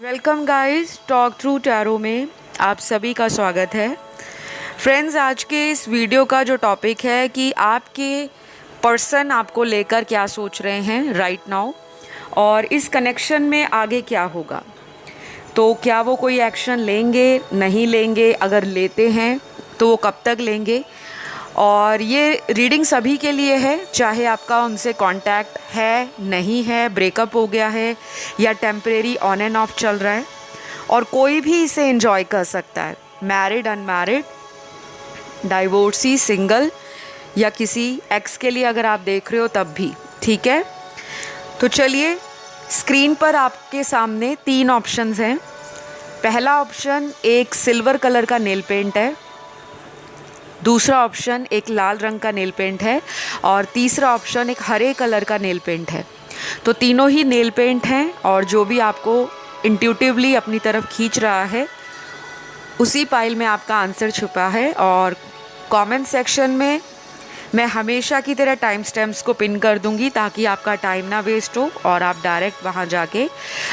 Welcome guys, talk through tarot में आप सभी का स्वागत है। फ्रेंड्स, आज के इस वीडियो का जो टॉपिक है कि आपके पर्सन आपको लेकर क्या सोच रहे हैं राइट नाउ और इस कनेक्शन में आगे क्या होगा। तो क्या वो कोई एक्शन लेंगे, नहीं लेंगे, अगर लेते हैं तो वो कब तक लेंगे। और ये रीडिंग सभी के लिए है, चाहे आपका उनसे कांटेक्ट है, नहीं है, ब्रेकअप हो गया है या टेम्परेरी ऑन एंड ऑफ चल रहा है। और कोई भी इसे एंजॉय कर सकता है, मैरिड, अनमैरिड, डाइवोर्सी, सिंगल या किसी एक्स के लिए अगर आप देख रहे हो तब भी ठीक है। तो चलिए, स्क्रीन पर आपके सामने 3 ऑप्शंस हैं। पहला ऑप्शन एक सिल्वर कलर का नेल पेंट है, दूसरा ऑप्शन एक लाल रंग का नेल पेंट है और तीसरा ऑप्शन एक हरे कलर का नेल पेंट है। तो तीनों ही नेल पेंट हैं और जो भी आपको इंट्यूटिवली अपनी तरफ खींच रहा है उसी पाइल में आपका आंसर छुपा है। और कमेंट सेक्शन में मैं हमेशा की तरह टाइम स्टैम्प्स को पिन कर दूंगी ताकि आपका टाइम ना वेस्ट हो और आप डायरेक्ट वहाँ जाके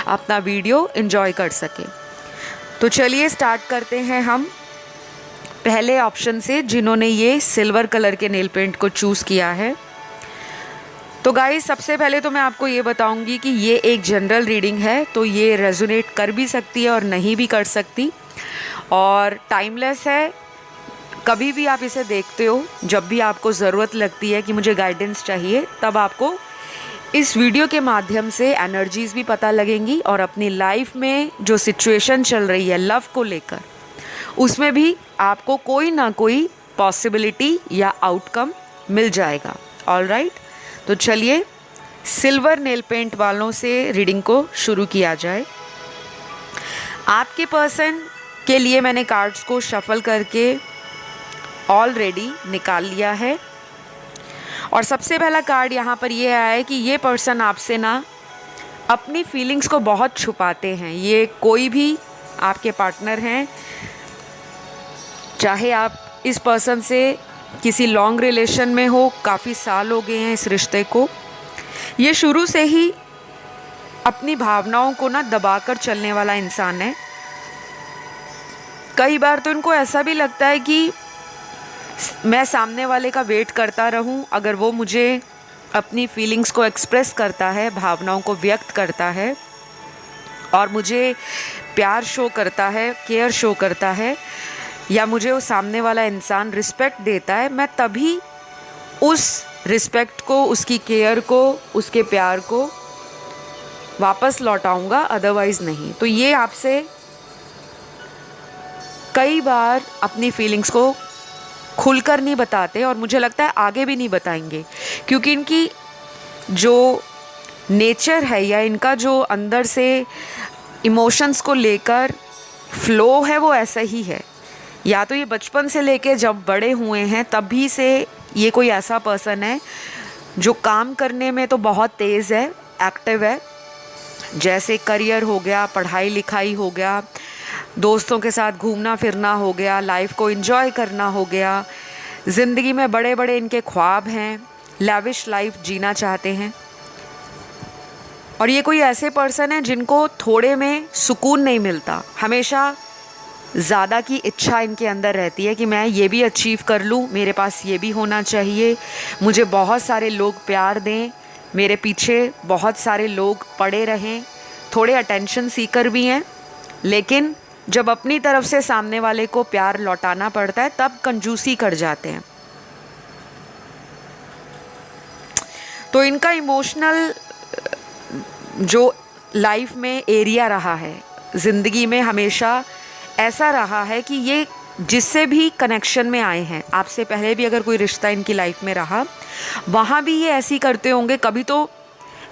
अपना वीडियो एंजॉय कर सकें। तो चलिए स्टार्ट करते हैं हम पहले ऑप्शन से, जिन्होंने ये सिल्वर कलर के नेल पेंट को चूज़ किया है। तो गाइस, सबसे पहले तो मैं आपको ये बताऊंगी कि ये एक जनरल रीडिंग है, तो ये रेजोनेट कर भी सकती है और नहीं भी कर सकती, और टाइमलेस है। कभी भी आप इसे देखते हो, जब भी आपको ज़रूरत लगती है कि मुझे गाइडेंस चाहिए, तब आपको इस वीडियो के माध्यम से एनर्जीज़ भी पता लगेंगी और अपनी लाइफ में जो सिचुएशन चल रही है लव को लेकर, उसमें भी आपको कोई ना कोई पॉसिबिलिटी या आउटकम मिल जाएगा। ऑल राइट, तो चलिए सिल्वर नेल पेंट वालों से रीडिंग को शुरू किया जाए। आपके पर्सन के लिए मैंने कार्ड्स को शफल करके ऑलरेडी निकाल लिया है और सबसे पहला कार्ड यहाँ पर ये आया है कि ये पर्सन आपसे ना अपनी फीलिंग्स को बहुत छुपाते हैं। ये कोई भी आपके पार्टनर हैं, चाहे आप इस पर्सन से किसी लॉन्ग रिलेशन में हो, काफ़ी साल हो गए हैं इस रिश्ते को, ये शुरू से ही अपनी भावनाओं को ना दबाकर चलने वाला इंसान है। कई बार तो इनको ऐसा भी लगता है कि मैं सामने वाले का वेट करता रहूं, अगर वो मुझे अपनी फीलिंग्स को एक्सप्रेस करता है, भावनाओं को व्यक्त करता है और मुझे प्यार शो करता है, केयर शो करता है, या मुझे वो सामने वाला इंसान रिस्पेक्ट देता है, मैं तभी उस रिस्पेक्ट को, उसकी केयर को, उसके प्यार को वापस लौटाऊंगा, अदरवाइज़ नहीं। तो ये आपसे कई बार अपनी फीलिंग्स को खुलकर नहीं बताते और मुझे लगता है आगे भी नहीं बताएंगे, क्योंकि इनकी जो नेचर है या इनका जो अंदर से इमोशंस को लेकर फ्लो है वो ऐसा ही है। या तो ये बचपन से लेके जब बड़े हुए हैं तभी से ये कोई ऐसा पर्सन है जो काम करने में तो बहुत तेज़ है, एक्टिव है, जैसे करियर हो गया, पढ़ाई लिखाई हो गया, दोस्तों के साथ घूमना फिरना हो गया, लाइफ को एंजॉय करना हो गया, ज़िंदगी में बड़े बड़े इनके ख्वाब हैं, लैविश लाइफ जीना चाहते हैं। और ये कोई ऐसे पर्सन है जिनको थोड़े में सुकून नहीं मिलता, हमेशा ज़्यादा की इच्छा इनके अंदर रहती है कि मैं ये भी अचीव कर लूँ, मेरे पास ये भी होना चाहिए, मुझे बहुत सारे लोग प्यार दें, मेरे पीछे बहुत सारे लोग पड़े रहें। थोड़े अटेंशन सीकर भी हैं, लेकिन जब अपनी तरफ से सामने वाले को प्यार लौटाना पड़ता है तब कंजूसी कर जाते हैं। तो इनका इमोशनल जो लाइफ में एरिया रहा है, ज़िंदगी में हमेशा ऐसा रहा है कि ये जिससे भी कनेक्शन में आए हैं, आपसे पहले भी अगर कोई रिश्ता इनकी लाइफ में रहा, वहाँ भी ये ऐसी करते होंगे, कभी तो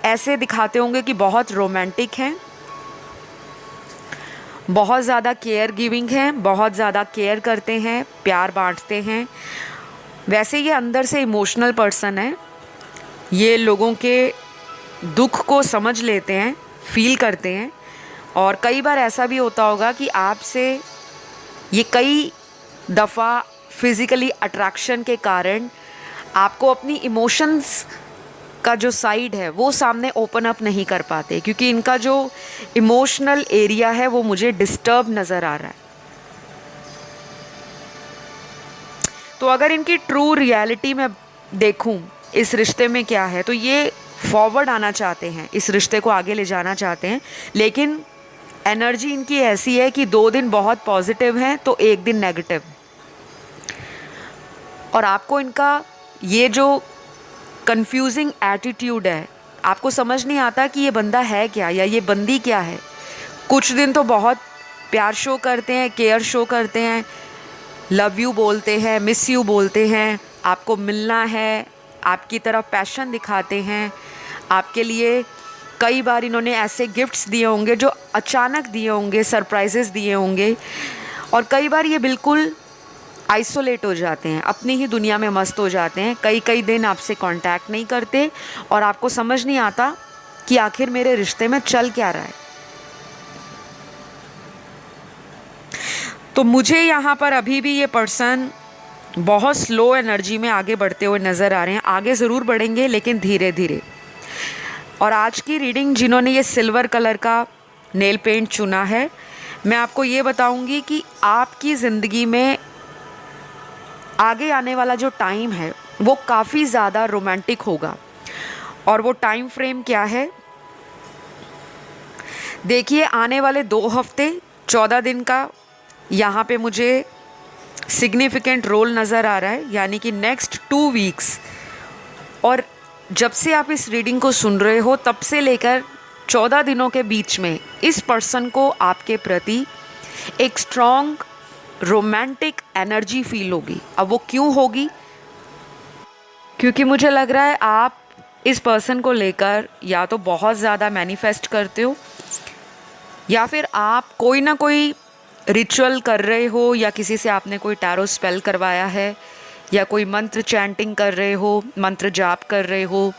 ऐसे दिखाते होंगे कि बहुत रोमांटिक हैं, बहुत ज़्यादा केयर गिविंग हैं, बहुत ज़्यादा केयर करते हैं, प्यार बांटते हैं। वैसे ये अंदर से इमोशनल पर्सन है, ये लोगों के दुख को समझ लेते हैं, फील करते हैं। और कई बार ऐसा भी होता होगा कि आपसे ये कई दफ़ा फिज़िकली अट्रैक्शन के कारण आपको अपनी इमोशंस का जो साइड है वो सामने ओपन अप नहीं कर पाते, क्योंकि इनका जो इमोशनल एरिया है वो मुझे डिस्टर्ब नज़र आ रहा है। तो अगर इनकी ट्रू रियलिटी में देखूं इस रिश्ते में क्या है, तो ये फॉरवर्ड आना चाहते हैं, इस रिश्ते को आगे ले जाना चाहते हैं, लेकिन एनर्जी इनकी ऐसी है कि 2 दिन बहुत पॉजिटिव हैं तो 1 दिन नेगेटिव। और आपको इनका ये जो कंफ्यूजिंग एटीट्यूड है, आपको समझ नहीं आता कि ये बंदा है क्या या ये बंदी क्या है। कुछ दिन तो बहुत प्यार शो करते हैं, केयर शो करते हैं, लव यू बोलते हैं, मिस यू बोलते हैं, आपको मिलना है, आपकी तरफ पैशन दिखाते हैं, आपके लिए कई बार इन्होंने ऐसे गिफ्ट्स दिए होंगे जो अचानक दिए होंगे, सरप्राइजेस दिए होंगे, और कई बार ये बिल्कुल आइसोलेट हो जाते हैं, अपनी ही दुनिया में मस्त हो जाते हैं, कई कई दिन आपसे कांटेक्ट नहीं करते और आपको समझ नहीं आता कि आखिर मेरे रिश्ते में चल क्या रहा है। तो मुझे यहाँ पर अभी भी ये पर्सन बहुत स्लो एनर्जी में आगे बढ़ते हुए नज़र आ रहे हैं। आगे ज़रूर बढ़ेंगे लेकिन धीरे धीरे। और आज की रीडिंग जिन्होंने ये सिल्वर कलर का नेल पेंट चुना है, मैं आपको ये बताऊंगी कि आपकी ज़िंदगी में आगे आने वाला जो टाइम है वो काफ़ी ज़्यादा रोमांटिक होगा। और वो टाइम फ्रेम क्या है, देखिए आने वाले 2 हफ्ते 14 दिन का यहाँ पे मुझे सिग्निफिकेंट रोल नज़र आ रहा है, यानी कि नेक्स्ट 2 वीक्स। और जब से आप इस रीडिंग को सुन रहे हो तब से लेकर 14 दिनों के बीच में इस पर्सन को आपके प्रति एक स्ट्रॉन्ग रोमांटिक एनर्जी फील होगी। अब वो क्यों होगी, क्योंकि मुझे लग रहा है आप इस पर्सन को लेकर या तो बहुत ज़्यादा मैनिफेस्ट करते हो, या फिर आप कोई ना कोई रिचुअल कर रहे हो, या किसी से आपने कोई टैरो स्पेल करवाया है, या कोई मंत्र चैंटिंग कर रहे हो, मंत्र जाप कर रहे हो,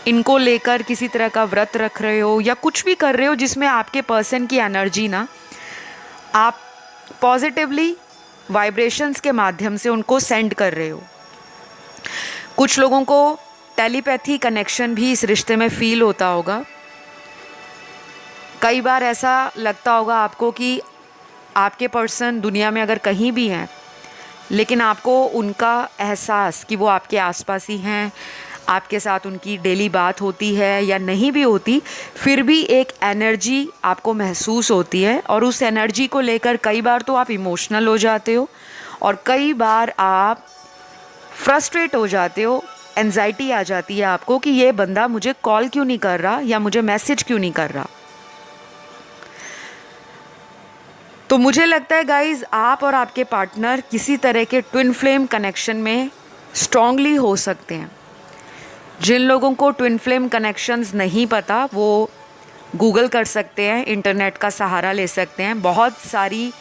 इनको लेकर किसी तरह का व्रत रख रहे हो, या कुछ भी कर रहे हो जिसमें आपके पर्सन की एनर्जी ना आप पॉजिटिवली वाइब्रेशंस के माध्यम से उनको सेंड कर रहे हो। कुछ लोगों को टेलीपैथी कनेक्शन भी इस रिश्ते में फील होता होगा। कई बार ऐसा लगता होगा आपको कि आपके पर्सन दुनिया में अगर कहीं भी हैं, लेकिन आपको उनका एहसास कि वो आपके आसपास ही हैं, आपके साथ उनकी डेली बात होती है या नहीं भी होती, फिर भी एक एनर्जी आपको महसूस होती है। और उस एनर्जी को लेकर कई बार तो आप इमोशनल हो जाते हो, और कई बार आप फ्रस्ट्रेट हो जाते हो, एंजाइटी आ जाती है आपको कि ये बंदा मुझे कॉल क्यों नहीं कर रहा या मुझे मैसेज क्यों नहीं कर रहा। तो मुझे लगता है गाइज, आप और आपके पार्टनर किसी तरह के ट्विन फ्लेम कनेक्शन में स्ट्रांगली हो सकते हैं। जिन लोगों को ट्विन फ्लेम कनेक्शंस नहीं पता वो गूगल कर सकते हैं, इंटरनेट का सहारा ले सकते हैं। बहुत सारी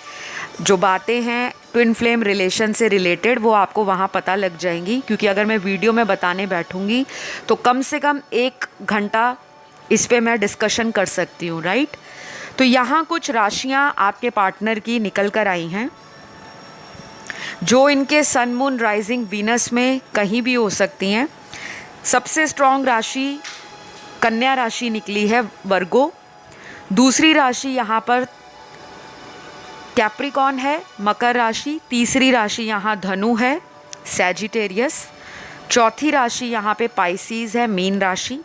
जो बातें हैं ट्विन फ्लेम रिलेशन से रिलेटेड वो आपको वहाँ पता लग जाएंगी, क्योंकि अगर मैं वीडियो में बताने बैठूँगी तो कम से कम 1 घंटा इस पे मैं डिस्कशन कर सकती हूँ, राइट। तो यहाँ कुछ राशियाँ आपके पार्टनर की निकल कर आई हैं जो इनके सन मून राइजिंग वीनस में कहीं भी हो सकती हैं। सबसे स्ट्रॉन्ग राशि कन्या राशि निकली है, वर्गो। दूसरी राशि यहाँ पर कैप्रिकॉन है, मकर राशि। तीसरी राशि यहाँ धनु है, सैजिटेरियस। चौथी राशि यहाँ पे पाइसीज है, मीन राशि।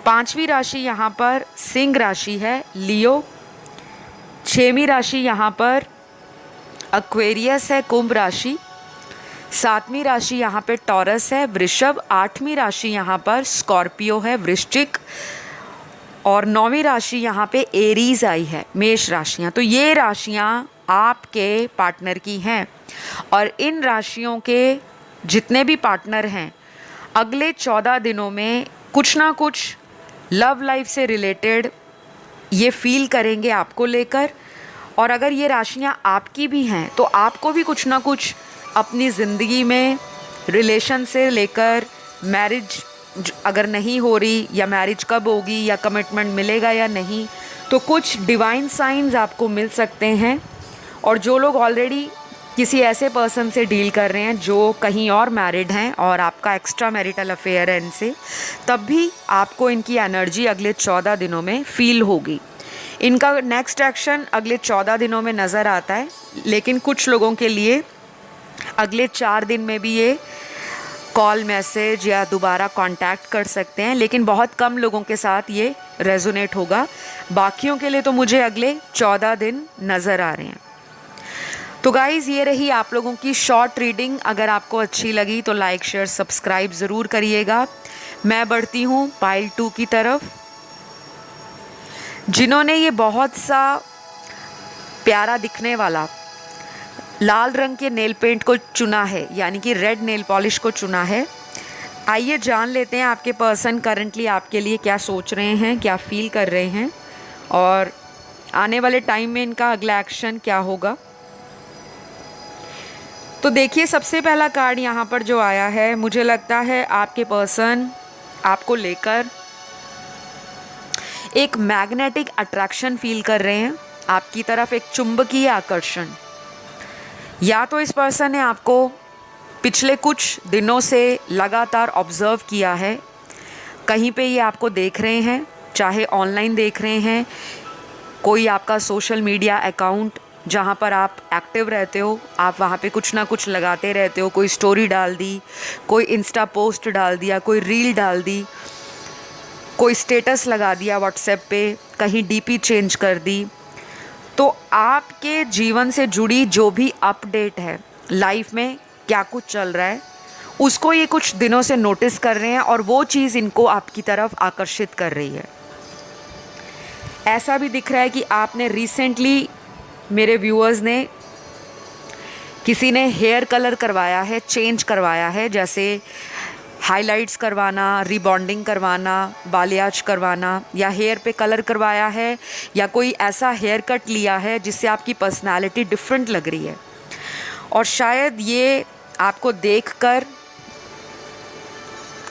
पांचवी राशि यहाँ पर सिंह राशि है, लियो। छठवीं राशि यहाँ पर एक्वेरियस है, कुंभ राशि। सातवीं राशि यहाँ पे टॉरस है, वृषभ। आठवीं राशि यहाँ पर स्कॉर्पियो है, वृश्चिक। और 9वीं राशि यहाँ पे एरीज आई है, मेष राशियाँ। तो ये राशियाँ आपके पार्टनर की हैं, और इन राशियों के जितने भी पार्टनर हैं अगले 14 दिनों में कुछ ना कुछ लव लाइफ से रिलेटेड ये फील करेंगे आपको लेकर। और अगर ये राशियाँ आपकी भी हैं तो आपको भी कुछ ना कुछ अपनी ज़िंदगी में रिलेशन से लेकर मैरिज अगर नहीं हो रही, या मैरिज कब होगी, या कमिटमेंट मिलेगा या नहीं, तो कुछ डिवाइन साइंस आपको मिल सकते हैं। और जो लोग ऑलरेडी किसी ऐसे पर्सन से डील कर रहे हैं जो कहीं और मैरिड हैं और आपका एक्स्ट्रा मैरिटल अफेयर है इनसे, तब भी आपको इनकी एनर्जी अगले 14 दिनों में फील होगी। इनका नेक्स्ट एक्शन अगले 14 दिनों में नज़र आता है, लेकिन कुछ लोगों के लिए अगले 4 दिन में भी ये कॉल, मैसेज या दोबारा कांटेक्ट कर सकते हैं, लेकिन बहुत कम लोगों के साथ ये रेजोनेट होगा। बाकियों के लिए तो मुझे अगले 14 दिन नज़र आ रहे हैं। तो गाइज़, ये रही आप लोगों की शॉर्ट रीडिंग। अगर आपको अच्छी लगी तो लाइक, शेयर, सब्सक्राइब ज़रूर करिएगा। मैं बढ़ती हूँ पाइल 2 की तरफ। जिन्होंने ये बहुत सा प्यारा दिखने वाला लाल रंग के नेल पेंट को चुना है, यानी कि रेड नेल पॉलिश को चुना है, आइए जान लेते हैं आपके पर्सन करंटली आपके लिए क्या सोच रहे हैं, क्या फील कर रहे हैं और आने वाले टाइम में इनका अगला एक्शन क्या होगा। तो देखिए, सबसे पहला कार्ड यहाँ पर जो आया है, मुझे लगता है आपके पर्सन आपको लेकर एक मैग्नेटिक अट्रैक्शन फील कर रहे हैं, आपकी तरफ एक चुंबकीय आकर्षण। या तो इस पर्सन ने आपको पिछले कुछ दिनों से लगातार ऑब्जर्व किया है, कहीं पे ये आपको देख रहे हैं, चाहे ऑनलाइन देख रहे हैं, कोई आपका सोशल मीडिया अकाउंट जहाँ पर आप एक्टिव रहते हो, आप वहाँ पे कुछ ना कुछ लगाते रहते हो, कोई स्टोरी डाल दी, कोई इंस्टा पोस्ट डाल दिया, कोई रील डाल दी, कोई स्टेटस लगा दिया व्हाट्सएप पे, कहीं डीपी चेंज कर दी। तो आपके जीवन से जुड़ी जो भी अपडेट है, लाइफ में क्या कुछ चल रहा है, उसको ये कुछ दिनों से नोटिस कर रहे हैं और वो चीज़ इनको आपकी तरफ आकर्षित कर रही है। ऐसा भी दिख रहा है कि आपने रिसेंटली, मेरे व्यूअर्स ने, किसी ने हेयर कलर करवाया है, चेंज करवाया है, जैसे हाइलाइट्स करवाना, रीबॉन्डिंग करवाना, बालियाज करवाना, या हेयर पे कलर करवाया है, या कोई ऐसा हेयर कट लिया है जिससे आपकी पर्सनालिटी डिफरेंट लग रही है। और शायद ये आपको देखकर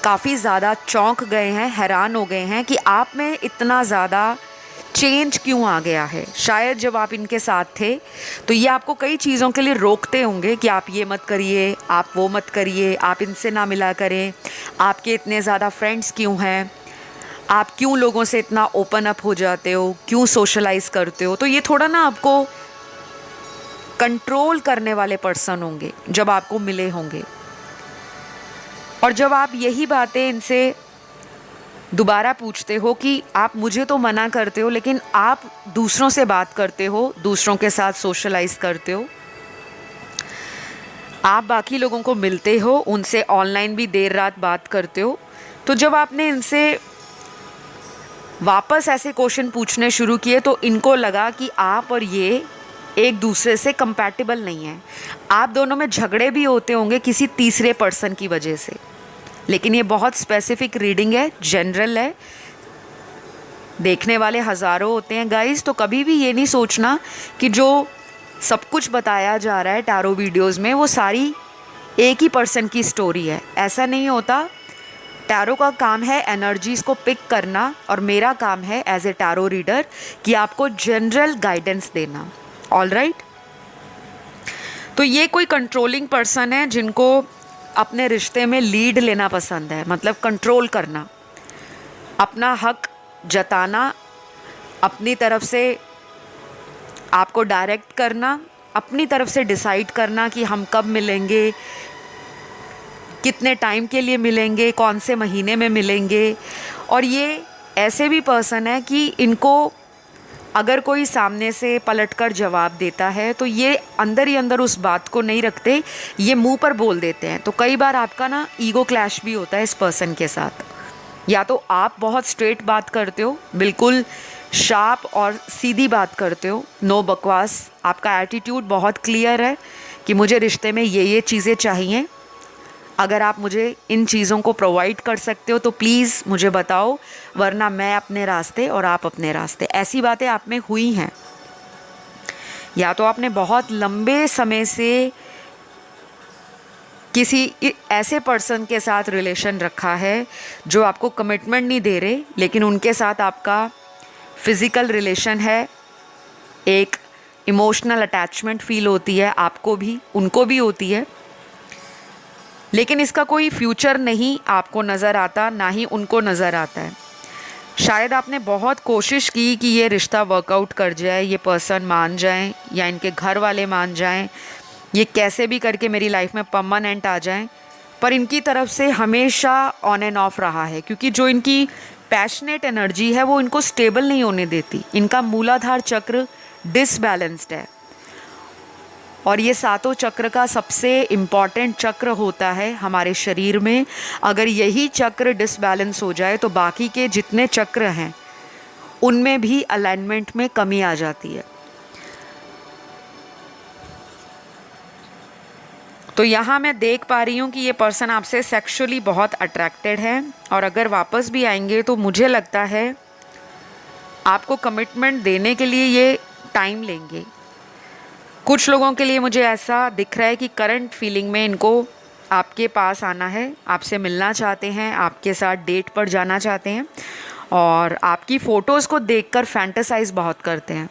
काफ़ी ज़्यादा चौंक गए हैं, हैरान हो गए हैं कि आप में इतना ज़्यादा चेंज क्यों आ गया है। शायद जब आप इनके साथ थे तो ये आपको कई चीज़ों के लिए रोकते होंगे कि आप ये मत करिए, आप वो मत करिए, आप इनसे ना मिला करें, आपके इतने ज़्यादा फ्रेंड्स क्यों हैं, आप क्यों लोगों से इतना ओपन अप हो जाते हो, क्यों सोशलाइज करते हो। तो ये थोड़ा ना आपको कंट्रोल करने वाले पर्सन होंगे जब आपको मिले होंगे। और जब आप यही बातें इनसे दोबारा पूछते हो कि आप मुझे तो मना करते हो, लेकिन आप दूसरों से बात करते हो, दूसरों के साथ सोशलाइज करते हो, आप बाकी लोगों को मिलते हो, उनसे ऑनलाइन भी देर रात बात करते हो, तो जब आपने इनसे वापस ऐसे क्वेश्चन पूछने शुरू किए तो इनको लगा कि आप और ये एक दूसरे से कंपैटिबल नहीं है। आप दोनों में झगड़े भी होते होंगे किसी तीसरे पर्सन की वजह से, लेकिन ये बहुत स्पेसिफिक रीडिंग है, जनरल है, देखने वाले हज़ारों होते हैं गाइस। तो कभी भी ये नहीं सोचना कि जो सब कुछ बताया जा रहा है टैरो वीडियोस में वो सारी एक ही पर्सन की स्टोरी है, ऐसा नहीं होता। टैरो का काम है एनर्जीज़ को पिक करना और मेरा काम है एज ए टैरो रीडर कि आपको जनरल गाइडेंस देना। All right. तो ये कोई कंट्रोलिंग पर्सन है जिनको अपने रिश्ते में लीड लेना पसंद है, मतलब कंट्रोल करना, अपना हक जताना, अपनी तरफ से आपको डायरेक्ट करना, अपनी तरफ से डिसाइड करना कि हम कब मिलेंगे, कितने टाइम के लिए मिलेंगे, कौन से महीने में मिलेंगे। और ये ऐसे भी पर्सन है कि इनको अगर कोई सामने से पलटकर जवाब देता है तो ये अंदर ही अंदर उस बात को नहीं रखते, ये मुंह पर बोल देते हैं। तो कई बार आपका ना ईगो क्लैश भी होता है इस पर्सन के साथ। या तो आप बहुत स्ट्रेट बात करते हो, बिल्कुल शार्प और सीधी बात करते हो, नो बकवास, आपका एटीट्यूड बहुत क्लियर है कि मुझे रिश्ते में ये चीज़ें चाहिए, अगर आप मुझे इन चीज़ों को प्रोवाइड कर सकते हो तो प्लीज़ मुझे बताओ, वरना मैं अपने रास्ते और आप अपने रास्ते। ऐसी बातें आप में हुई हैं। या तो आपने बहुत लंबे समय से किसी ऐसे पर्सन के साथ रिलेशन रखा है जो आपको कमिटमेंट नहीं दे रहे, लेकिन उनके साथ आपका फिज़िकल रिलेशन है, एक इमोशनल अटैचमेंट फील होती है, आपको भी उनको भी होती है, लेकिन इसका कोई फ्यूचर नहीं आपको नज़र आता, ना ही उनको नज़र आता है। शायद आपने बहुत कोशिश की कि ये रिश्ता वर्कआउट कर जाए, ये पर्सन मान जाएं या इनके घर वाले मान जाएं, ये कैसे भी करके मेरी लाइफ में परमानेंट आ जाएं, पर इनकी तरफ से हमेशा ऑन एंड ऑफ रहा है, क्योंकि जो इनकी पैशनेट एनर्जी है वो इनको स्टेबल नहीं होने देती। इनका मूलाधार चक्र डिसबैलेंस्ड है, और ये सातों चक्र का सबसे इम्पॉर्टेंट चक्र होता है हमारे शरीर में। अगर यही चक्र डिसबैलेंस हो जाए तो बाकी के जितने चक्र हैं उनमें भी अलाइनमेंट में कमी आ जाती है। तो यहाँ मैं देख पा रही हूँ कि ये पर्सन आपसे सेक्सुअली बहुत अट्रैक्टेड है, और अगर वापस भी आएंगे तो मुझे लगता है आपको कमिटमेंट देने के लिए ये टाइम लेंगे। कुछ लोगों के लिए मुझे ऐसा दिख रहा है कि करंट फीलिंग में इनको आपके पास आना है, आपसे मिलना चाहते हैं, आपके साथ डेट पर जाना चाहते हैं, और आपकी फ़ोटोज़ को देखकर फैंटेसाइज बहुत करते हैं।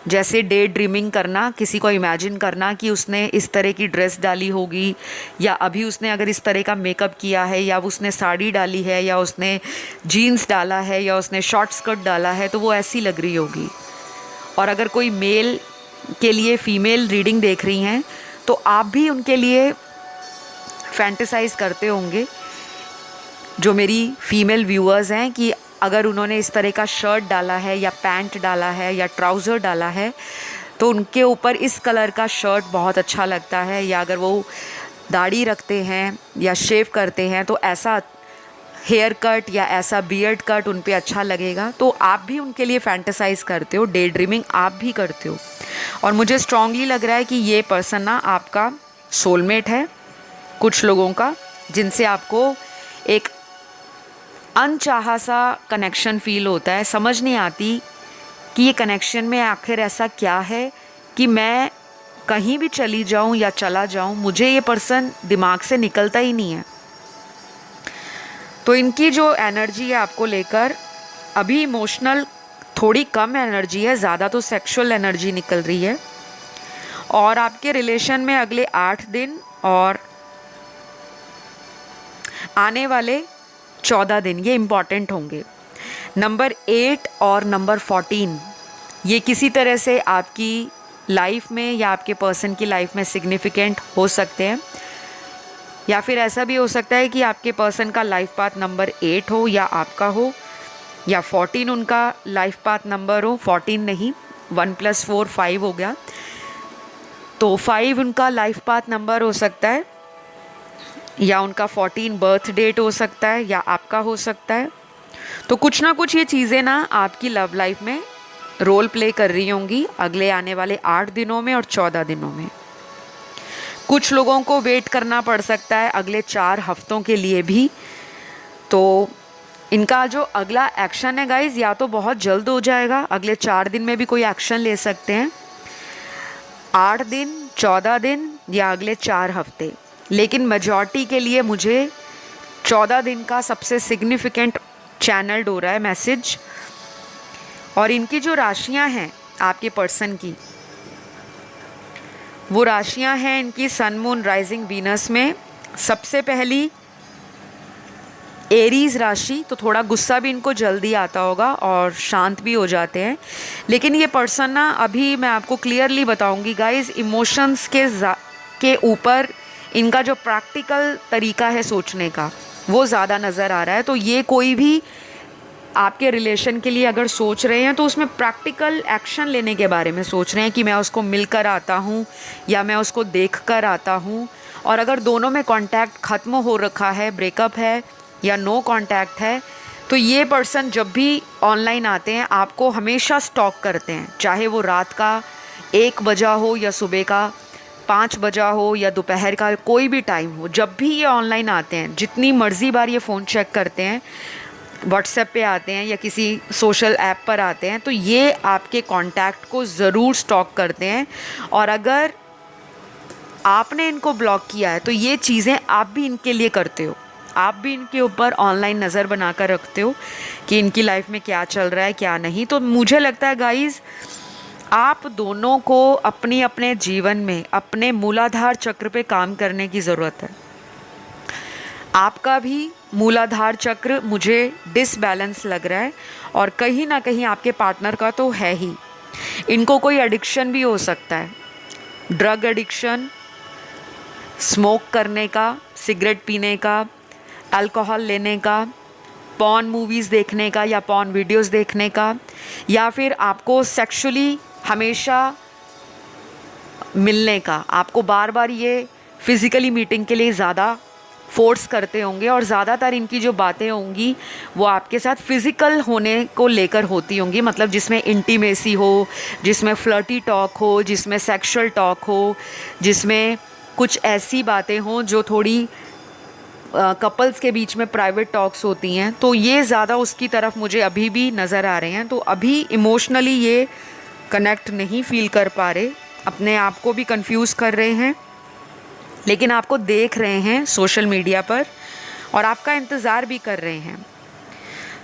जैसे डे ड्रीमिंग करना, किसी को इमेजिन करना कि उसने इस तरह की ड्रेस डाली होगी, या अभी उसने अगर इस तरह का मेकअप किया है, या उसने साड़ी डाली है, या उसने जीन्स डाला है, या उसने शॉर्ट स्कर्ट डाला है, तो वो ऐसी लग रही होगी। और अगर कोई मेल के लिए फ़ीमेल रीडिंग देख रही हैं तो आप भी उनके लिए फैंटेसाइज करते होंगे, जो मेरी फीमेल व्यूअर्स हैं, कि अगर उन्होंने इस तरह का शर्ट डाला है, या पैंट डाला है, या ट्राउज़र डाला है, तो उनके ऊपर इस कलर का शर्ट बहुत अच्छा लगता है, या अगर वो दाढ़ी रखते हैं या शेव करते हैं तो ऐसा हेयर कट या ऐसा बियर्ड कट उन पे अच्छा लगेगा। तो आप भी उनके लिए फैंटेसाइज करते हो, डे ड्रीमिंग आप भी करते हो, और मुझे स्ट्रांगली लग रहा है कि ये पर्सन ना आपका सोलमेट है। कुछ लोगों का जिनसे आपको एक अनचाहा सा कनेक्शन फील होता है, समझ नहीं आती कि ये कनेक्शन में आखिर ऐसा क्या है कि मैं कहीं भी चली जाऊं या चला जाऊं, मुझे ये पर्सन दिमाग से निकलता ही नहीं है। तो इनकी जो एनर्जी है आपको लेकर, अभी इमोशनल थोड़ी कम एनर्जी है, ज़्यादा तो सेक्सुअल एनर्जी निकल रही है। और आपके रिलेशन में अगले 8 दिन और आने वाले 14 दिन ये इम्पॉर्टेंट होंगे। नंबर 8 और नंबर 14 ये किसी तरह से आपकी लाइफ में या आपके पर्सन की लाइफ में सिग्निफिकेंट हो सकते हैं, या फिर ऐसा भी हो सकता है कि आपके पर्सन का लाइफ पाथ नंबर 8 हो या आपका हो, या 14 उनका लाइफ पाथ नंबर हो। 14 नहीं, 1 + 4 5 हो गया, तो 5 उनका लाइफ पाथ नंबर हो सकता है, या उनका 14 बर्थ डेट हो सकता है, या आपका हो सकता है। तो कुछ ना कुछ ये चीज़ें ना आपकी लव लाइफ में रोल प्ले कर रही होंगी अगले आने वाले 8 दिनों में और 14 दिनों में। कुछ लोगों को वेट करना पड़ सकता है अगले 4 हफ्तों के लिए भी। तो इनका जो अगला एक्शन है गाइज, या तो बहुत जल्द हो जाएगा, अगले 4 दिन में भी कोई एक्शन ले सकते हैं, 8 दिन, 14 दिन या अगले 4 हफ्ते। लेकिन मेजॉरिटी के लिए मुझे 14 दिन का सबसे सिग्निफिकेंट चैनल्ड हो रहा है मैसेज। और इनकी जो राशियां हैं आपके पर्सन की, वो राशियां हैं इनकी सन मून राइजिंग वीनस में। सबसे पहली एरीज़ राशि, तो थोड़ा गुस्सा भी इनको जल्दी आता होगा और शांत भी हो जाते हैं। लेकिन ये पर्सन ना, अभी मैं आपको क्लियरली बताऊंगी गाइज, इमोशंस के ऊपर इनका जो प्रैक्टिकल तरीका है सोचने का वो ज़्यादा नज़र आ रहा है। तो ये कोई भी आपके रिलेशन के लिए अगर सोच रहे हैं तो उसमें प्रैक्टिकल एक्शन लेने के बारे में सोच रहे हैं कि मैं उसको मिलकर आता हूँ या मैं उसको देख कर आता हूँ। और अगर दोनों में कांटेक्ट ख़त्म हो रखा है, ब्रेकअप है या नो कांटेक्ट है, तो ये पर्सन जब भी ऑनलाइन आते हैं आपको हमेशा स्टॉक करते हैं, चाहे वो रात का 1 बजा हो या सुबह का 5 बजा हो या दोपहर का कोई भी टाइम हो। जब भी ये ऑनलाइन आते हैं, जितनी मर्ज़ी बार ये फ़ोन चेक करते हैं, व्हाट्सएप पे आते हैं या किसी सोशल ऐप पर आते हैं, तो ये आपके कांटेक्ट को ज़रूर स्टॉक करते हैं। और अगर आपने इनको ब्लॉक किया है तो ये चीज़ें आप भी इनके लिए करते हो, आप भी इनके ऊपर ऑनलाइन नज़र बनाकर रखते हो कि इनकी लाइफ में क्या चल रहा है क्या नहीं। तो मुझे लगता है गाइज़, आप दोनों को अपनी अपने जीवन में अपने मूलाधार चक्र पे काम करने की ज़रूरत है। आपका भी मूलाधार चक्र मुझे डिसबैलेंस लग रहा है और कहीं ना कहीं आपके पार्टनर का तो है ही। इनको कोई एडिक्शन भी हो सकता है, ड्रग एडिक्शन, स्मोक करने का, सिगरेट पीने का, अल्कोहल लेने का, पॉर्न मूवीज़ देखने का या पॉर्न वीडियोस देखने का, या फिर आपको सेक्सुअली हमेशा मिलने का, आपको बार बार ये फिज़िकली मीटिंग के लिए ज़्यादा फोर्स करते होंगे और ज़्यादातर इनकी जो बातें होंगी वो आपके साथ फिज़िकल होने को लेकर होती होंगी, मतलब जिसमें इंटीमेसी हो, जिसमें फ्लर्टी टॉक हो, जिसमें सेक्सुअल टॉक हो, जिसमें कुछ ऐसी बातें हों जो थोड़ी कपल्स के बीच में प्राइवेट टॉक्स होती हैं। तो ये ज़्यादा उसकी तरफ मुझे अभी भी नज़र आ रहे हैं। तो अभी इमोशनली ये कनेक्ट नहीं फील कर पा रहे, अपने आप को भी कंफ्यूज कर रहे हैं, लेकिन आपको देख रहे हैं सोशल मीडिया पर और आपका इंतज़ार भी कर रहे हैं।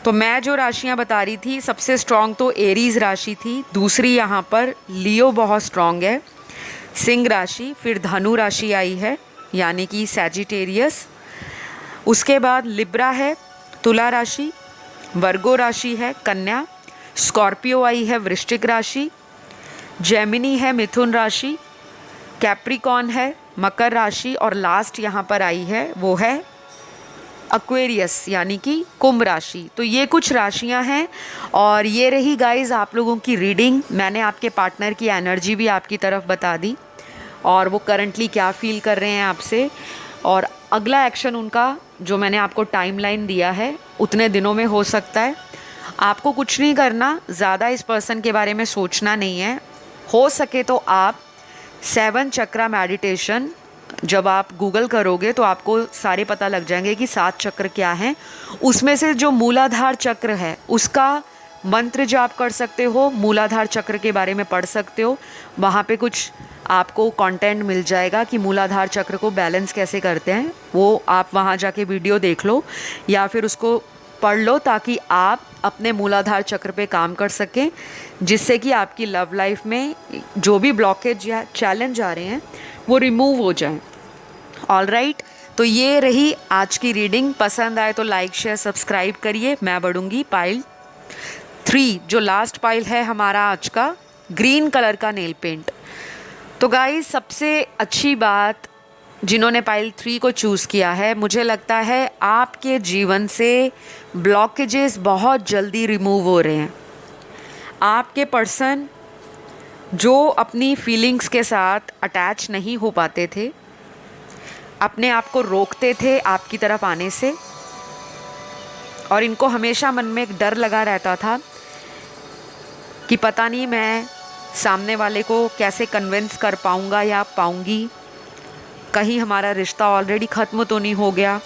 तो मैं जो राशियां बता रही थी, सबसे स्ट्रॉन्ग तो एरीज़ राशि थी, दूसरी यहाँ पर लियो बहुत स्ट्रॉन्ग है, सिंह राशि, फिर धनु राशि आई है यानी कि सैजिटेरियस, उसके बाद लिब्रा है, तुला राशि, वर्गो राशि है, कन्या, स्कॉर्पियो आई है, वृश्चिक राशि, जेमिनी है, मिथुन राशि, कैप्रिकॉन है, मकर राशि, और लास्ट यहाँ पर आई है वो है एक्वेरियस यानी कि कुंभ राशि। तो ये कुछ राशियाँ हैं और ये रही गाइस आप लोगों की रीडिंग। मैंने आपके पार्टनर की एनर्जी भी आपकी तरफ बता दी और वो करंटली क्या फील कर रहे हैं आपसे, और अगला एक्शन उनका जो मैंने आपको टाइमलाइन दिया है उतने दिनों में हो सकता है। आपको कुछ नहीं करना, ज़्यादा इस पर्सन के बारे में सोचना नहीं है। हो सके तो आप 7 चक्रा मेडिटेशन जब आप गूगल करोगे तो आपको सारे पता लग जाएंगे कि 7 चक्र क्या हैं। उसमें से जो मूलाधार चक्र है उसका मंत्र जाप कर सकते हो, मूलाधार चक्र के बारे में पढ़ सकते हो, वहाँ पे कुछ आपको कंटेंट मिल जाएगा कि मूलाधार चक्र को बैलेंस कैसे करते हैं। वो आप वहाँ जाके वीडियो देख लो या फिर उसको पढ़ लो ताकि आप अपने मूलाधार चक्र पे काम कर सकें, जिससे कि आपकी लव लाइफ में जो भी ब्लॉकेज या चैलेंज आ रहे हैं वो रिमूव हो जाएं। ऑल राइट, तो ये रही आज की रीडिंग। पसंद आए तो लाइक शेयर सब्सक्राइब करिए। मैं बढ़ूंगी पाइल 3, जो लास्ट पाइल है हमारा आज का, ग्रीन कलर का नेल पेंट। तो गाइस सबसे अच्छी बात, जिन्होंने पाइल 3 को चूज़ किया है, मुझे लगता है आपके जीवन से ब्लॉकेजेस बहुत जल्दी रिमूव हो रहे हैं। आपके पर्सन जो अपनी फीलिंग्स के साथ अटैच नहीं हो पाते थे, अपने आप को रोकते थे आपकी तरफ आने से, और इनको हमेशा मन में एक डर लगा रहता था कि पता नहीं मैं सामने वाले को कैसे कन्विंस कर पाऊँगा या पाऊँगी, कहीं हमारा रिश्ता ऑलरेडी ख़त्म तो नहीं हो गया,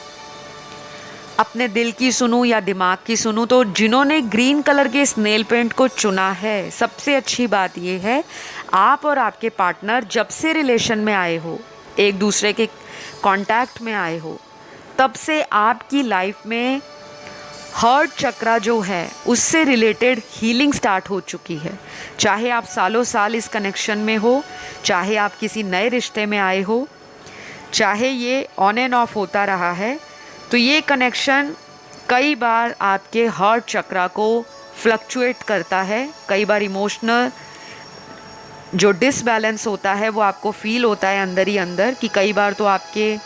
अपने दिल की सुनूं या दिमाग की सुनूं। तो जिन्होंने ग्रीन कलर के इस नेल पेंट को चुना है, सबसे अच्छी बात ये है आप और आपके पार्टनर जब से रिलेशन में आए हो, एक दूसरे के कांटेक्ट में आए हो, तब से आपकी लाइफ में हार्ट चक्रा जो है उससे रिलेटेड हीलिंग स्टार्ट हो चुकी है। चाहे आप सालों साल इस कनेक्शन में हो, चाहे आप किसी नए रिश्ते में आए हो, चाहे ये ऑन एंड ऑफ होता रहा है, तो ये कनेक्शन कई बार आपके हार्ट चक्रा को फ्लक्चुएट करता है। कई बार इमोशनल जो डिसबैलेंस होता है वो आपको फील होता है अंदर ही अंदर, कि कई बार तो आपके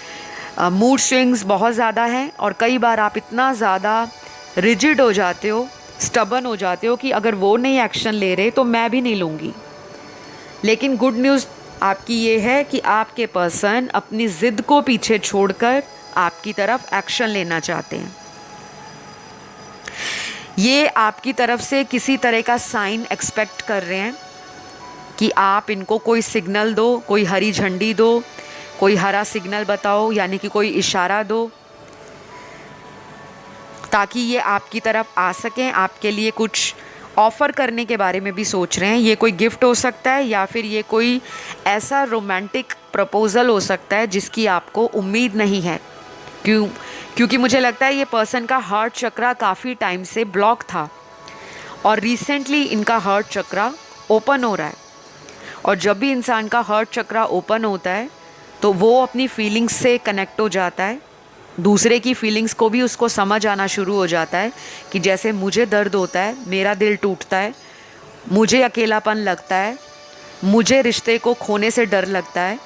मूड स्विंग्स बहुत ज़्यादा हैं और कई बार आप इतना ज़्यादा रिजिड हो जाते हो, स्टबन हो जाते हो कि अगर वो नहीं एक्शन ले रहे तो मैं भी नहीं लूँगी। लेकिन गुड न्यूज़ आपकी ये है कि आपके पर्सन अपनी ज़िद को पीछे छोड़कर आपकी तरफ एक्शन लेना चाहते हैं। ये आपकी तरफ से किसी तरह का साइन एक्सपेक्ट कर रहे हैं कि आप इनको कोई सिग्नल दो, कोई हरी झंडी दो, कोई हरा सिग्नल बताओ, यानी कि कोई इशारा दो, ताकि ये आपकी तरफ आ सकें। आपके लिए कुछ ऑफ़र करने के बारे में भी सोच रहे हैं। ये कोई गिफ्ट हो सकता है या फिर ये कोई ऐसा रोमांटिक प्रपोज़ल हो सकता है जिसकी आपको उम्मीद नहीं है। क्योंकि मुझे लगता है ये पर्सन का हार्ट चक्रा काफ़ी टाइम से ब्लॉक था और रिसेंटली इनका हार्ट चक्रा ओपन हो रहा है। और जब भी इंसान का हार्ट चक्रा ओपन होता है तो वो अपनी फीलिंग्स से कनेक्ट हो जाता है, दूसरे की फीलिंग्स को भी उसको समझ आना शुरू हो जाता है कि जैसे मुझे दर्द होता है, मेरा दिल टूटता है, मुझे अकेलापन लगता है, मुझे रिश्ते को खोने से डर लगता है,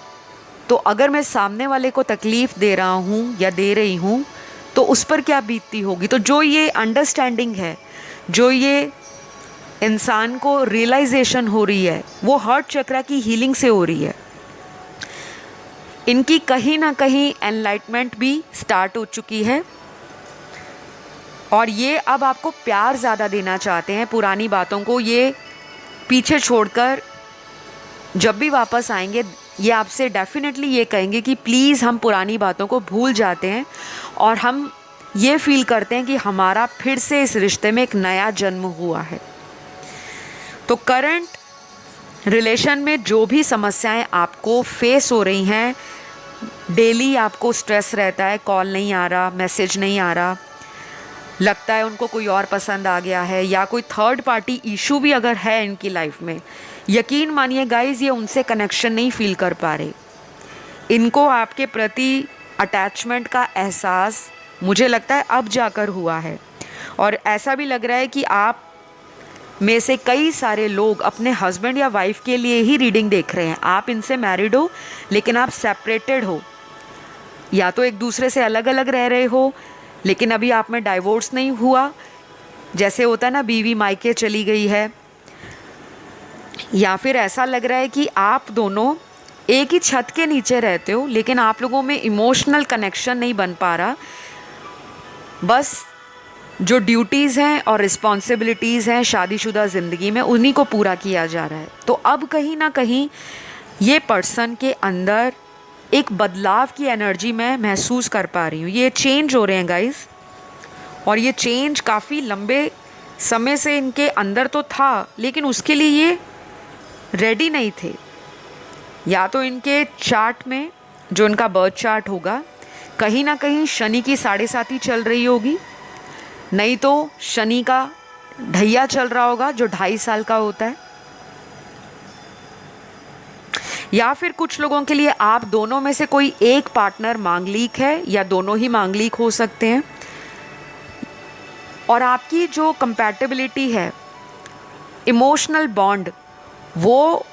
तो अगर मैं सामने वाले को तकलीफ़ दे रहा हूँ या दे रही हूँ तो उस पर क्या बीतती होगी। तो जो ये अंडरस्टैंडिंग है, जो ये इंसान को रियलाइजेशन हो रही है, वो हार्ट चक्रा की हीलिंग से हो रही है। इनकी कहीं ना कहीं एनलाइटमेंट भी स्टार्ट हो चुकी है और ये अब आपको प्यार ज़्यादा देना चाहते हैं। पुरानी बातों को ये पीछे छोड़कर जब भी वापस आएंगे ये आपसे डेफिनेटली ये कहेंगे कि प्लीज़ हम पुरानी बातों को भूल जाते हैं और हम ये फील करते हैं कि हमारा फिर से इस रिश्ते में एक नया जन्म हुआ है। तो करंट रिलेशन में जो भी समस्याएं आपको फेस हो रही हैं, डेली आपको स्ट्रेस रहता है, कॉल नहीं आ रहा, मैसेज नहीं आ रहा, लगता है उनको कोई और पसंद आ गया है, या कोई थर्ड पार्टी इशू भी अगर है इनकी लाइफ में, यकीन मानिए गाइज ये उनसे कनेक्शन नहीं फील कर पा रहे। इनको आपके प्रति अटैचमेंट का एहसास मुझे लगता है अब जाकर हुआ है। और ऐसा भी लग रहा है कि आप में से कई सारे लोग अपने हस्बैंड या वाइफ के लिए ही रीडिंग देख रहे हैं। आप इनसे मैरिड हो लेकिन आप सेपरेटेड हो, या तो एक दूसरे से अलग अलग रह रहे हो लेकिन अभी आप में डाइवोर्स नहीं हुआ, जैसे होता है ना बीवी मायके चली गई है, या फिर ऐसा लग रहा है कि आप दोनों एक ही छत के नीचे रहते हो लेकिन आप लोगों में इमोशनल कनेक्शन नहीं बन पा रहा। बस जो ड्यूटीज़ हैं और रिस्पॉन्सिबिलिटीज़ हैं शादीशुदा ज़िंदगी में, उन्हीं को पूरा किया जा रहा है। तो अब कहीं ना कहीं ये पर्सन के अंदर एक बदलाव की एनर्जी मैं महसूस कर पा रही हूँ। ये चेंज हो रहे हैं गाइस, और ये चेंज काफ़ी लंबे समय से इनके अंदर तो था लेकिन उसके लिए ये रेडी नहीं थे। या तो इनके चार्ट में, जो इनका बर्थ चार्ट होगा, कहीं ना कहीं शनि की 7.5 चल रही होगी, नहीं तो शनि का ढैया चल रहा होगा जो 2.5 साल का होता है, या फिर कुछ लोगों के लिए आप दोनों में से कोई एक पार्टनर मांगलिक है या दोनों ही मांगलिक हो सकते हैं। और आपकी जो कंपैटिबिलिटी है, इमोशनल बॉन्ड, वो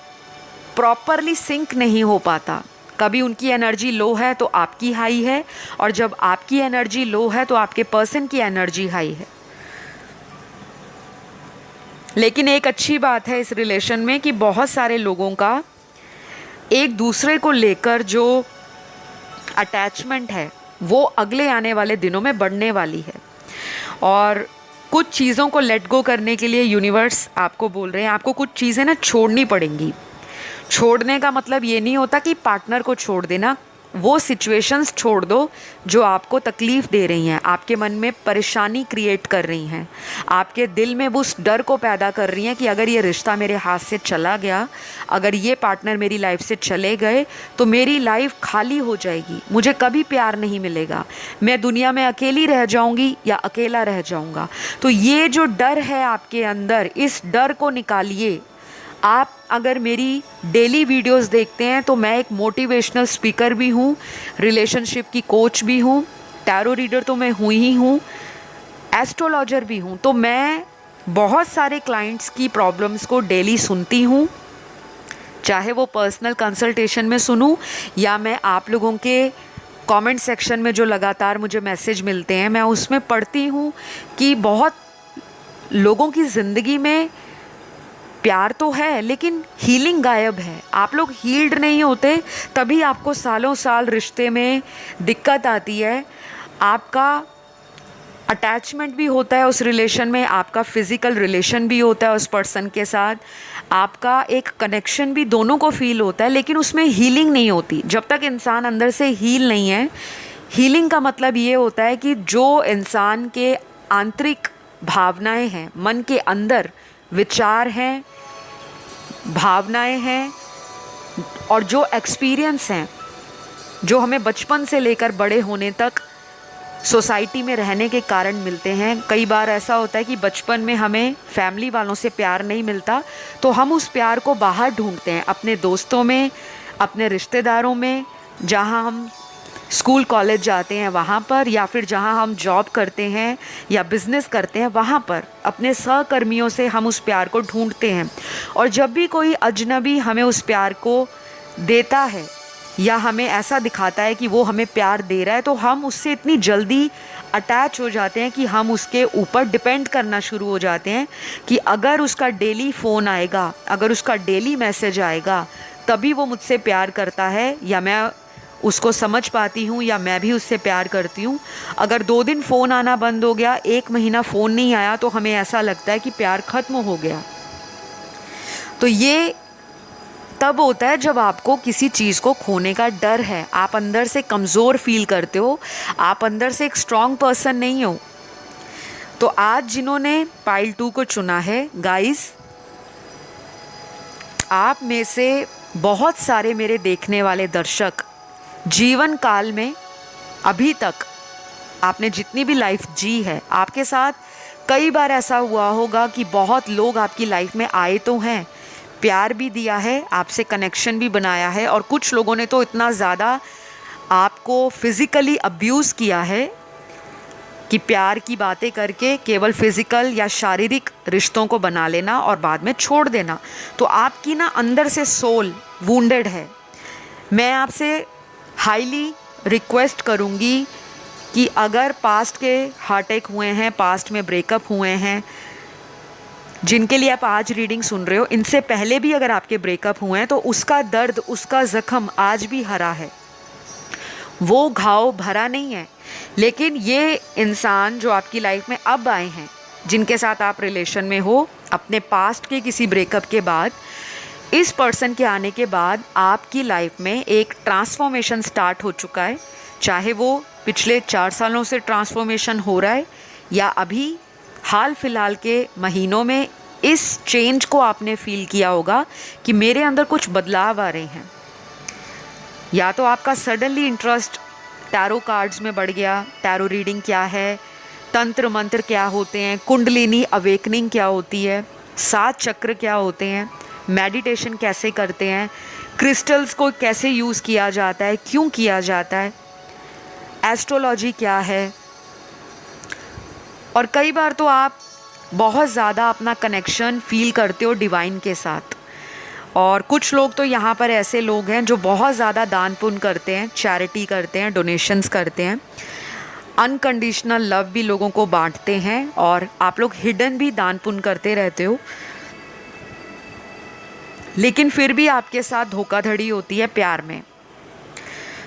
प्रॉपरली सिंक नहीं हो पाता। कभी उनकी एनर्जी लो है तो आपकी हाई है, और जब आपकी एनर्जी लो है तो आपके पर्सन की एनर्जी हाई है। लेकिन एक अच्छी बात है इस रिलेशन में कि बहुत सारे लोगों का एक दूसरे को लेकर जो अटैचमेंट है वो अगले आने वाले दिनों में बढ़ने वाली है। और कुछ चीज़ों को लेट गो करने के लिए यूनिवर्स आपको बोल रहे हैं, आपको कुछ चीज़ें ना छोड़नी पड़ेंगी। छोड़ने का मतलब ये नहीं होता कि पार्टनर को छोड़ देना, वो सिचुएशंस छोड़ दो जो आपको तकलीफ़ दे रही हैं, आपके मन में परेशानी क्रिएट कर रही हैं, आपके दिल में उस डर को पैदा कर रही हैं कि अगर ये रिश्ता मेरे हाथ से चला गया, अगर ये पार्टनर मेरी लाइफ से चले गए तो मेरी लाइफ खाली हो जाएगी, मुझे कभी प्यार नहीं मिलेगा, मैं दुनिया में अकेली रह जाऊंगी या अकेला रह जाऊंगा। तो ये जो डर है आपके अंदर, इस डर को निकालिए। आप अगर मेरी डेली वीडियोस देखते हैं तो मैं एक मोटिवेशनल स्पीकर भी हूँ, रिलेशनशिप की कोच भी हूँ, टैरो रीडर तो मैं हुई ही हूँ, एस्ट्रोलॉजर भी हूँ। तो मैं बहुत सारे क्लाइंट्स की प्रॉब्लम्स को डेली सुनती हूँ, चाहे वो पर्सनल कंसल्टेशन में सुनूँ या मैं आप लोगों के कमेंट सेक्शन में जो लगातार मुझे मैसेज मिलते हैं मैं उसमें पढ़ती हूँ कि बहुत लोगों की ज़िंदगी में प्यार तो है लेकिन हीलिंग गायब है। आप लोग हील्ड नहीं होते, तभी आपको सालों साल रिश्ते में दिक्कत आती है। आपका अटैचमेंट भी होता है उस रिलेशन में, आपका फिज़िकल रिलेशन भी होता है उस पर्सन के साथ, आपका एक कनेक्शन भी दोनों को फील होता है, लेकिन उसमें हीलिंग नहीं होती जब तक इंसान अंदर से हील नहीं है। हीलिंग का मतलब ये होता है कि जो इंसान के आंतरिक भावनाएं हैं, मन के अंदर विचार हैं, भावनाएं हैं, और जो एक्सपीरियंस हैं जो हमें बचपन से लेकर बड़े होने तक सोसाइटी में रहने के कारण मिलते हैं। कई बार ऐसा होता है कि बचपन में हमें फैमिली वालों से प्यार नहीं मिलता, तो हम उस प्यार को बाहर ढूंढते हैं, अपने दोस्तों में, अपने रिश्तेदारों में, जहाँ हम स्कूल कॉलेज जाते हैं वहाँ पर, या फिर जहाँ हम जॉब करते हैं या बिज़नेस करते हैं वहाँ पर अपने सहकर्मियों से हम उस प्यार को ढूंढते हैं। और जब भी कोई अजनबी हमें उस प्यार को देता है या हमें ऐसा दिखाता है कि वो हमें प्यार दे रहा है, तो हम उससे इतनी जल्दी अटैच हो जाते हैं कि हम उसके ऊपर डिपेंड करना शुरू हो जाते हैं कि अगर उसका डेली फ़ोन आएगा, अगर उसका डेली मैसेज आएगा, तभी वो मुझसे प्यार करता है, या मैं उसको समझ पाती हूँ, या मैं भी उससे प्यार करती हूँ। अगर 2 दिन फ़ोन आना बंद हो गया, 1 महीना फ़ोन नहीं आया, तो हमें ऐसा लगता है कि प्यार ख़त्म हो गया। तो ये तब होता है जब आपको किसी चीज़ को खोने का डर है, आप अंदर से कमज़ोर फील करते हो, आप अंदर से एक स्ट्रॉन्ग पर्सन नहीं हो। तो आज जिन्होंने पाइल 2 को चुना है, गाइस, आप में से बहुत सारे मेरे देखने वाले दर्शक जीवन काल में अभी तक आपने जितनी भी लाइफ जी है, आपके साथ कई बार ऐसा हुआ होगा कि बहुत लोग आपकी लाइफ में आए तो हैं, प्यार भी दिया है, आपसे कनेक्शन भी बनाया है, और कुछ लोगों ने तो इतना ज़्यादा आपको फिज़िकली अब्यूज़ किया है कि प्यार की बातें करके केवल फिज़िकल या शारीरिक रिश्तों को बना लेना और बाद में छोड़ देना। तो आपकी ना अंदर से सोल वुंडेड है। मैं आपसे हाईली रिक्वेस्ट करूँगी कि अगर पास्ट के हार्ट अटैक हुए हैं, पास्ट में ब्रेकअप हुए हैं, जिनके लिए आप आज रीडिंग सुन रहे हो, इनसे पहले भी अगर आपके ब्रेकअप हुए हैं, तो उसका दर्द, उसका ज़ख्म आज भी हरा है, वो घाव भरा नहीं है। लेकिन ये इंसान जो आपकी लाइफ में अब आए हैं, जिनके साथ आप रिलेशन में हो, अपने पास्ट के किसी ब्रेकअप के बाद, इस पर्सन के आने के बाद आपकी लाइफ में एक ट्रांसफॉर्मेशन स्टार्ट हो चुका है। चाहे वो पिछले 4 सालों से ट्रांसफॉर्मेशन हो रहा है, या अभी हाल फिलहाल के महीनों में इस चेंज को आपने फील किया होगा कि मेरे अंदर कुछ बदलाव आ रहे हैं। या तो आपका सडनली इंटरेस्ट टैरो कार्ड्स में बढ़ गया, टैरो रीडिंग क्या है, तंत्र मंत्र क्या होते हैं, कुंडलिनी अवेकनिंग क्या होती है, 7 चक्र क्या होते हैं, मेडिटेशन कैसे करते हैं, क्रिस्टल्स को कैसे यूज़ किया जाता है, क्यों किया जाता है, एस्ट्रोलॉजी क्या है। और कई बार तो आप बहुत ज़्यादा अपना कनेक्शन फील करते हो डिवाइन के साथ। और कुछ लोग तो यहाँ पर ऐसे लोग हैं जो बहुत ज़्यादा दान पुण्य करते हैं, चैरिटी करते हैं, डोनेशंस करते हैं, अनकंडीशनल लव भी लोगों को बांटते हैं, और आप लोग हिडन भी दान पुण्य करते रहते हो, लेकिन फिर भी आपके साथ धोखाधड़ी होती है प्यार में।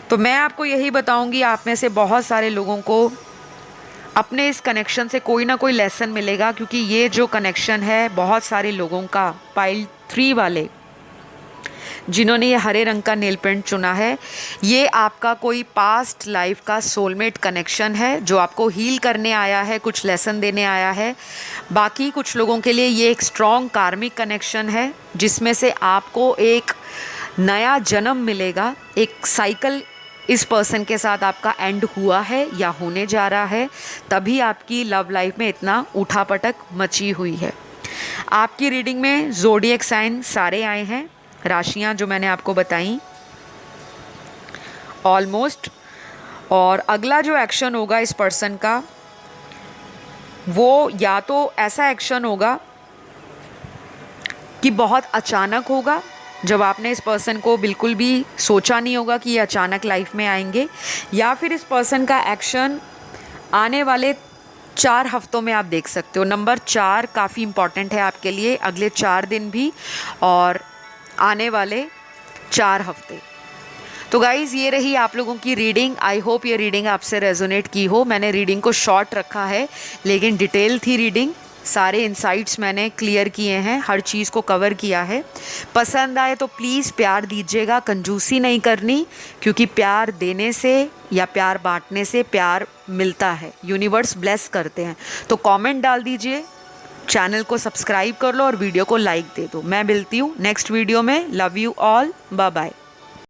तो मैं आपको यही बताऊंगी, आप में से बहुत सारे लोगों को अपने इस कनेक्शन से कोई ना कोई लेसन मिलेगा, क्योंकि ये जो कनेक्शन है बहुत सारे लोगों का, पाइल 3 वाले जिन्होंने ये हरे रंग का नेल पेंट चुना है, ये आपका कोई पास्ट लाइफ का सोलमेट कनेक्शन है जो आपको हील करने आया है, कुछ लेसन देने आया है। बाकी कुछ लोगों के लिए ये एक स्ट्रॉन्ग कार्मिक कनेक्शन है, जिसमें से आपको एक नया जन्म मिलेगा। एक साइकिल इस पर्सन के साथ आपका एंड हुआ है या होने जा रहा है, तभी आपकी लव लाइफ में इतना उठापटक मची हुई है। आपकी रीडिंग में ज़ोडिएक साइन सारे आए हैं, राशियां जो मैंने आपको बताई ऑलमोस्ट। और अगला जो एक्शन होगा इस पर्सन का, वो या तो ऐसा एक्शन होगा कि बहुत अचानक होगा, जब आपने इस पर्सन को बिल्कुल भी सोचा नहीं होगा कि ये अचानक लाइफ में आएंगे, या फिर इस पर्सन का एक्शन आने वाले 4 हफ्तों में आप देख सकते हो। नंबर 4 काफ़ी इम्पॉर्टेंट है आपके लिए, अगले 4 दिन भी और आने वाले 4 हफ्ते। तो गाइज़, ये रही आप लोगों की रीडिंग। आई होप ये रीडिंग आपसे रेजोनेट की हो। मैंने रीडिंग को शॉर्ट रखा है, लेकिन डिटेल थी रीडिंग, सारे इंसाइट्स मैंने क्लियर किए हैं, हर चीज़ को कवर किया है। पसंद आए तो प्लीज़ प्यार दीजिएगा, कंजूसी नहीं करनी, क्योंकि प्यार देने से या प्यार बांटने से प्यार मिलता है, यूनिवर्स ब्लेस करते हैं। तो कमेंट डाल दीजिए, चैनल को सब्सक्राइब कर लो और वीडियो को लाइक दे दो। मैं मिलती हूँ नेक्स्ट वीडियो में। Love you all, bye bye.